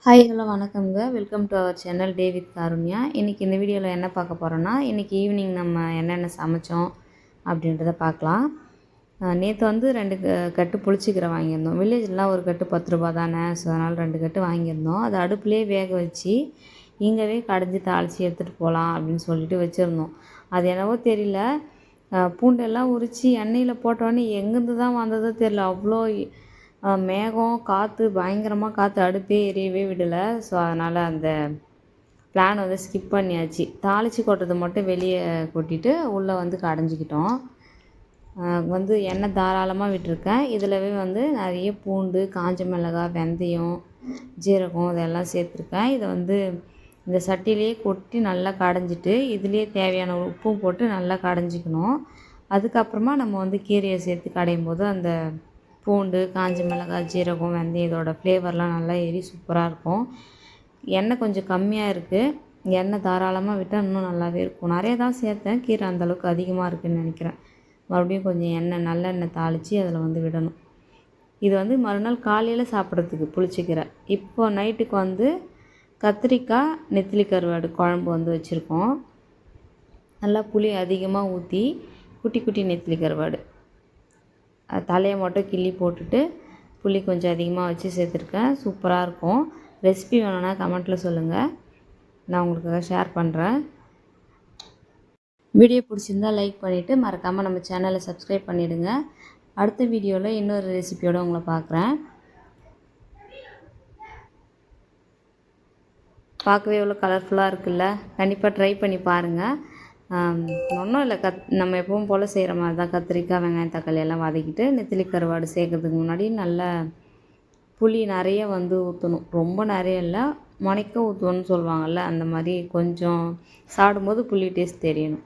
Hi hello வணக்கம்ங்க. Welcome to our channel day with Karunya. இன்றைக்கி இந்த வீடியோவில் என்ன பார்க்க போகிறோன்னா, இன்றைக்கி ஈவினிங் நம்ம என்னென்ன சமைச்சோம் அப்படின்றத பார்க்கலாம். நேற்று வந்து 2 கட்டு புளிச்சக்கீரை வாங்கியிருந்தோம். வில்லேஜ்லாம் ஒரு கட்டு 10 ரூபா தானே, ஸோ அதனால் 2 கட்டு வாங்கியிருந்தோம். அதை அடுப்புலேயே வேக வச்சு இங்கேவே கடைஞ்சி தாளித்து எடுத்துகிட்டு போகலாம் அப்படின்னு சொல்லிட்டு வச்சுருந்தோம். அது என்னவோ தெரியல, பூண்டெல்லாம் உரித்து எண்ணெயில் போட்டோன்னே எங்கேருந்து தான் வந்ததோ தெரியல, அவ்வளோ மேகம் காற்று பயங்கரமாக காற்று அடுப்பே எரியவே விடலை. ஸோ அதனால் அந்த பிளான் வந்து ஸ்கிப் பண்ணியாச்சு. தாளித்து கொட்டுறது மட்டும் வெளியே கொட்டிட்டு உள்ளே வந்து கடைஞ்சிக்கிட்டோம். வந்து எண்ணெய் தாராளமாக விட்டுருக்கேன். இதிலவே வந்து நிறைய பூண்டு, காஞ்ச மிளகாய், வெந்தயம், ஜீரகம் இதெல்லாம் சேர்த்துருக்கேன். இதை வந்து இந்த சட்டிலேயே கொட்டி நல்லா கடைஞ்சிட்டு இதுலேயே தேவையான உப்பும் போட்டு நல்லா கடைஞ்சிக்கணும். அதுக்கப்புறமா நம்ம வந்து கீரையை சேர்த்து கடையும் போது அந்த பூண்டு, காஞ்ச மிளகாய், ஜீரகம், வெந்தயம் இதோட ஃப்ளேவர்லாம் நல்லா ஏறி சூப்பராக இருக்கும். எண்ணெய் கொஞ்சம் கம்மியாக இருக்குது. எண்ணெய் தாராளமாக விட்டால் இன்னும் நல்லாவே இருக்கும். நிறைய தான் சேர்த்தேன், கீரை அந்தளவுக்கு அதிகமாக இருக்குதுன்னு நினைக்கிறேன். மறுபடியும் கொஞ்சம் நல்லெண்ணெய் தாளித்து அதில் வந்து விடணும். இது வந்து மறுநாள் காலையில் சாப்பிட்றதுக்கு புளிச்சக்கீரை. இப்போ நைட்டுக்கு வந்து கத்திரிக்காய், நெத்திலி கருவாடு குழம்பு வந்து வச்சுருக்கோம். நல்லா புளி அதிகமாக ஊற்றி குட்டி குட்டி நெத்திலி கருவாடு தலையை மட்டும் கிள்ளி போட்டுட்டு புளி கொஞ்சம் அதிகமாக வச்சு சேர்த்துருக்கேன். சூப்பராக இருக்கும். ரெசிபி வேணும்னா கமெண்ட்டில் சொல்லுங்கள், நான் உங்களுக்காக ஷேர் பண்ணுறேன். வீடியோ பிடிச்சிருந்தால் லைக் பண்ணிவிட்டு மறக்காமல் நம்ம சேனலை சப்ஸ்கிரைப் பண்ணிவிடுங்க. அடுத்த வீடியோவில் இன்னொரு ரெசிபியோடு உங்களை பார்க்குறேன். பார்க்கவே எவ்வளோ கலர்ஃபுல்லாக இருக்குல்ல, கண்டிப்பாக ட்ரை பண்ணி பாருங்கள். ஒன்றும் இல்லை, நம்ம எப்பவும் போல் செய்கிற மாதிரி தான். கத்திரிக்காய், வெங்காயம், தக்காளி எல்லாம் வதக்கிட்டு நெத்திலி கருவாடு சேர்க்கறதுக்கு முன்னாடி நல்லா புளி நிறைய வந்து ஊற்றணும். ரொம்ப நிறைய இல்லை, முனைக்க ஊற்றணும்னு சொல்லுவாங்கள்ல, அந்த மாதிரி கொஞ்சம் சாப்பிடும்போது புளி டேஸ்ட் தெரியணும்.